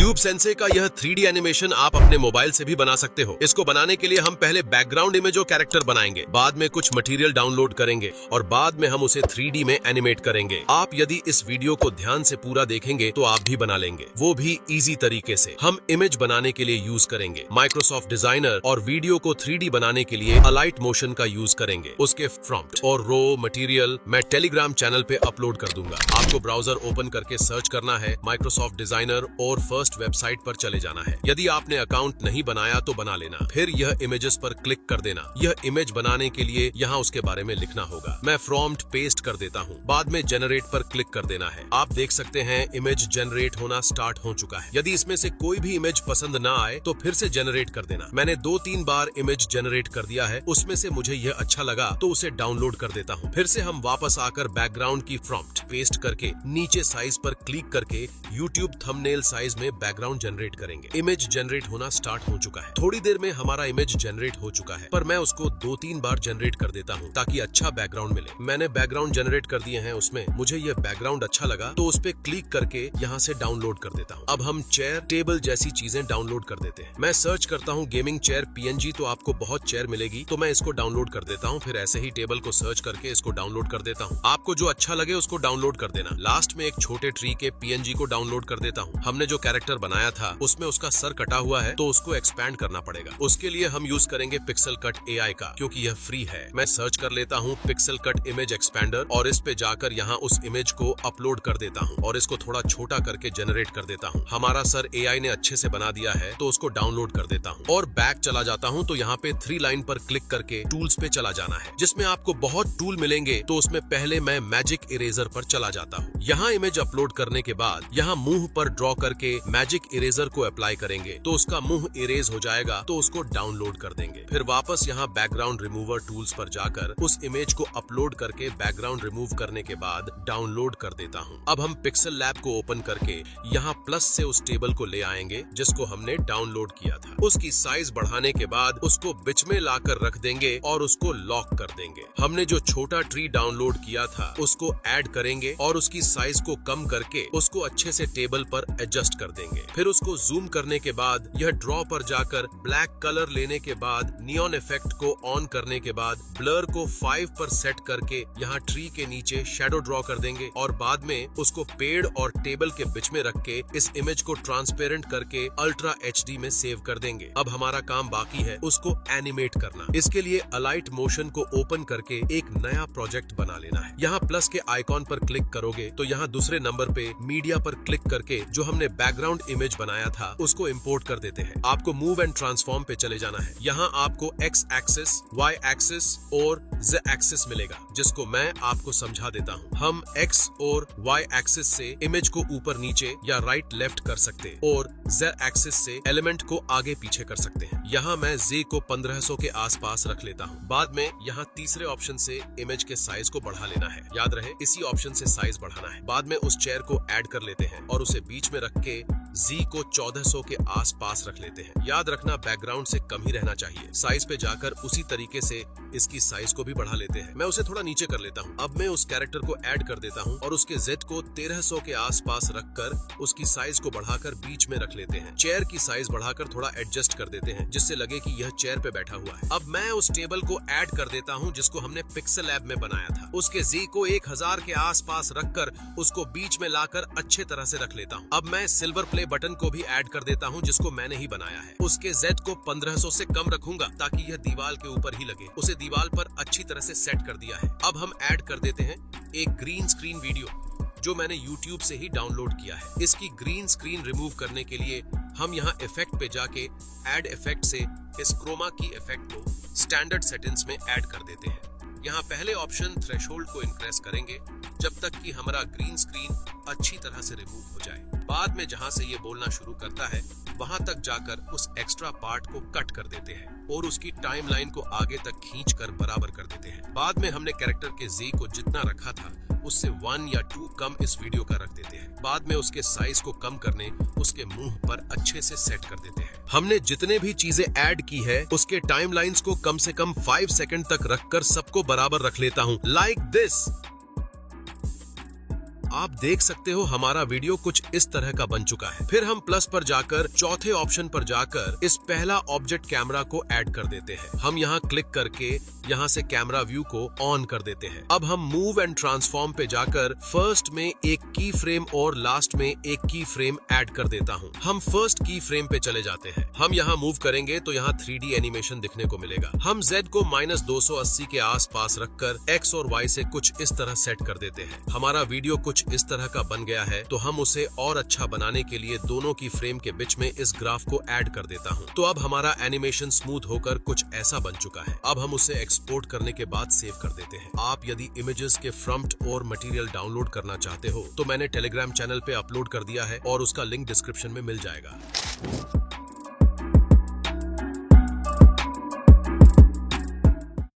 Cube sense का यह 3D animation आप अपने मोबाइल से भी बना सकते हो। इसको बनाने के लिए हम पहले बैकग्राउंड इमेज और कैरेक्टर बनाएंगे, बाद में कुछ मटेरियल डाउनलोड करेंगे और बाद में हम उसे 3D में एनिमेट करेंगे। आप यदि इस वीडियो को ध्यान से पूरा देखेंगे तो आप भी बना लेंगे, वो भी इजी तरीके से। हम इमेज बनाने के लिए यूज करेंगे माइक्रोसॉफ्ट डिजाइनर और वीडियो को 3D बनाने के लिए अलाइट मोशन का यूज करेंगे। उसके प्रॉम्प्ट और रो मटेरियल मैं टेलीग्राम चैनल पे अपलोड कर दूंगा। आपको ब्राउजर ओपन करके सर्च करना है माइक्रोसॉफ्ट डिजाइनर और फर्स्ट वेबसाइट पर चले जाना है। यदि आपने अकाउंट नहीं बनाया तो बना लेना, फिर यह इमेजेस पर क्लिक कर देना। यह इमेज बनाने के लिए यहाँ उसके बारे में लिखना होगा। मैं प्रॉम्प्ट पेस्ट कर देता हूँ, बाद में जनरेट पर क्लिक कर देना है। आप देख सकते हैं इमेज जनरेट होना स्टार्ट हो चुका है। यदि इसमें से कोई भी इमेज पसंद ना आए तो फिर से जनरेट कर देना। मैंने 2-3 बार इमेज जनरेट कर दिया है, उसमें से मुझे यह अच्छा लगा तो उसे डाउनलोड कर देता हूँ। फिर से हम वापस आकर बैकग्राउंड की प्रॉम्प्ट पेस्ट करके नीचे साइज पर क्लिक करके YouTube थंबनेल साइज में बैकग्राउंड जनरेट करेंगे। इमेज जनरेट होना स्टार्ट हो चुका है। थोड़ी देर में हमारा इमेज जनरेट हो चुका है, पर मैं उसको 2-3 बार जनरेट कर देता हूँ ताकि अच्छा बैकग्राउंड मिले। मैंने बैकग्राउंड जनरेट कर दिए हैं, उसमें मुझे यह बैकग्राउंड अच्छा लगा तो उस पे क्लिक करके यहाँ से डाउनलोड कर देता हूँ। अब हम चेयर टेबल जैसी चीजें डाउनलोड कर देते हैं। मैं सर्च करता हूँ गेमिंग चेयर PNG तो आपको बहुत चेयर मिलेगी, तो मैं इसको डाउनलोड कर देता हूँ। फिर ऐसे ही टेबल को सर्च करके इसको डाउनलोड कर देता हूँ। आपको जो अच्छा लगे उसको डाउनलोड कर देना। लास्ट में एक छोटे ट्री के PNG को डाउनलोड कर देता हूँ। हमने जो कैरेक्टर बनाया था उसमें उसका सर कटा हुआ है तो उसको एक्सपैंड करना पड़ेगा। उसके लिए हम यूज करेंगे पिक्सल कट AI का, क्योंकि यह फ्री है। मैं सर्च कर लेता हूँ पिक्सल कट इमेज एक्सपैंडर और इस पे जाकर यहाँ उस इमेज को अपलोड कर देता हूँ और इसको थोड़ा छोटा करके जनरेट कर देता हूँ। हमारा सर AI ने अच्छे से बना दिया है तो उसको डाउनलोड कर देता हूँ और बैक चला जाता हूँ। तो यहाँ पे 3 लाइन पर क्लिक करके टूल्स पे चला जाना है, जिसमें आपको बहुत टूल मिलेंगे। तो उसमें पहले मैं मैजिक इरेजर पर चला जाता हूँ। यहाँ इमेज अपलोड करने के बाद यहाँ मुंह पर ड्रॉ करके मैजिक इरेजर को अप्लाई करेंगे तो उसका मुंह इरेज हो जाएगा, तो उसको डाउनलोड कर देंगे। फिर वापस यहाँ बैकग्राउंड रिमूवर टूल्स पर जाकर उस इमेज को अपलोड करके बैकग्राउंड रिमूव करने के बाद डाउनलोड कर देता हूँ। अब हम पिक्सल लैब को ओपन करके यहाँ प्लस से उस टेबल को ले आएंगे जिसको हमने डाउनलोड किया था। उसकी साइज बढ़ाने के बाद उसको बीच में लाकर रख देंगे और उसको लॉक कर देंगे। हमने जो छोटा ट्री डाउनलोड किया था उसको ऐड करेंगे और उसकी साइज को कम करके उसको अच्छे से टेबल पर एडजस्ट कर देंगे। फिर उसको जूम करने के बाद यह ड्रॉ पर जाकर ब्लैक कलर लेने के बाद नियॉन इफेक्ट को ऑन करने के बाद ब्लर को 5 पर सेट करके यहाँ ट्री के नीचे शैडो ड्रॉ कर देंगे और बाद में उसको पेड़ और टेबल के बीच में रख के इस इमेज को ट्रांसपेरेंट करके अल्ट्रा HD में सेव कर देंगे। अब हमारा काम बाकी है उसको एनिमेट करना। इसके लिए अलाइट मोशन को ओपन करके एक नया प्रोजेक्ट बना लेना है। यहाँ प्लस के आइकॉन पर क्लिक करोगे तो यहाँ दूसरे नंबर पे मीडिया पर क्लिक करके जो हमने बैकग्राउंड इमेज बनाया था उसको इंपोर्ट कर देते हैं। आपको मूव एंड ट्रांसफॉर्म पे चले जाना है। यहाँ आपको X एक्सिस, Y एक्सिस और Z एक्सिस मिलेगा, जिसको मैं आपको समझा देता हूँ। हम X और Y एक्सिस से इमेज को ऊपर नीचे या राइट लेफ्ट कर सकते और Z एक्सिस से एलिमेंट को आगे पीछे कर सकते हैं। यहाँ मैं Z को 1500 के आसपास रख लेता हूँ। बाद में यहाँ तीसरे ऑप्शन से इमेज के साइज को बढ़ा लेना है। याद रहे इसी ऑप्शन से साइज बढ़ाना है। बाद में उस चेयर को ऐड कर लेते हैं और उसे बीच में रख के Z को 1400 के आसपास रख लेते हैं। याद रखना बैकग्राउंड से कम ही रहना चाहिए। साइज पे जाकर उसी तरीके से इसकी साइज को भी बढ़ा लेते हैं। मैं उसे थोड़ा नीचे कर लेता हूँ। अब मैं उस कैरेक्टर को ऐड कर देता हूँ और उसके Z को 1300 के आसपास रखकर उसकी साइज को बढ़ाकर बीच में रख लेते हैं। चेयर की साइज बढ़ाकर थोड़ा एडजस्ट कर देते हैं जिससे लगे कि यह चेयर पे बैठा हुआ है। अब मैं उस टेबल को ऐड कर देता हूँ जिसको हमने पिक्सल लैब में बनाया था। उसके Z को 1000 के आसपास रखकर उसको बीच में लाकर अच्छे तरह से रख लेता हूँ। अब मैं सिल्वर प्ले बटन को भी ऐड कर देता हूँ जिसको मैंने ही बनाया है। उसके Z को 1500 से कम रखूंगा ताकि यह दीवार के ऊपर ही लगे। उसे दीवार पर अच्छी तरह से सेट कर दिया है। अब हम ऐड कर देते हैं एक ग्रीन स्क्रीन वीडियो जो मैंने YouTube से ही डाउनलोड किया है। इसकी ग्रीन स्क्रीन रिमूव करने के लिए हम यहाँ इफेक्ट पे जाके ऐड इफेक्ट से इस क्रोमा की इफेक्ट को स्टैंडर्ड सेटिंग्स में ऐड कर देते हैं। यहाँ पहले ऑप्शन थ्रेशोल्ड को इंक्रीज करेंगे जब तक कि हमारा ग्रीन स्क्रीन अच्छी तरह से रिमूव हो जाए। बाद में जहाँ से ये बोलना शुरू करता है वहां तक जाकर उस एक्स्ट्रा पार्ट को कट कर देते हैं और उसकी टाइमलाइन को आगे तक खींचकर बराबर कर देते हैं। बाद में हमने कैरेक्टर के Z को जितना रखा था उससे 1 या 2 कम इस वीडियो का रख देते हैं। बाद में उसके साइज को कम करने उसके मुंह पर अच्छे से सेट कर देते हैं। हमने जितने भी चीजें ऐड की है उसके टाइमलाइंस को कम से कम 5 सेकंड तक रखकर सबको बराबर रख लेता हूँ, लाइक दिस। आप देख सकते हो हमारा वीडियो कुछ इस तरह का बन चुका है। फिर हम प्लस पर जाकर चौथे ऑप्शन पर जाकर इस पहला ऑब्जेक्ट कैमरा को ऐड कर देते हैं। हम यहाँ क्लिक करके यहाँ से कैमरा व्यू को ऑन कर देते हैं। अब हम मूव एंड ट्रांसफॉर्म पे जाकर फर्स्ट में एक की फ्रेम और लास्ट में एक की फ्रेम ऐड कर देता हूँ। हम फर्स्ट की फ्रेम पे चले जाते हैं। हम यहाँ मूव करेंगे तो यहाँ 3D एनिमेशन दिखने को मिलेगा। हम Z को -280 के आसपास रखकर X और Y से कुछ इस तरह सेट कर देते हैं। हमारा वीडियो कुछ इस तरह का बन गया है। तो हम उसे और अच्छा बनाने के लिए दोनों की फ्रेम के बीच में इस ग्राफ को ऐड कर देता हूँ। तो अब हमारा एनिमेशन स्मूथ होकर कुछ ऐसा बन चुका है। अब हम उसे एक्सपोर्ट करने के बाद सेव कर देते हैं। आप यदि इमेजेस के फ्रंट और मटेरियल डाउनलोड करना चाहते हो तो मैंने टेलीग्राम चैनल पे अपलोड कर दिया है और उसका लिंक डिस्क्रिप्शन में मिल जाएगा।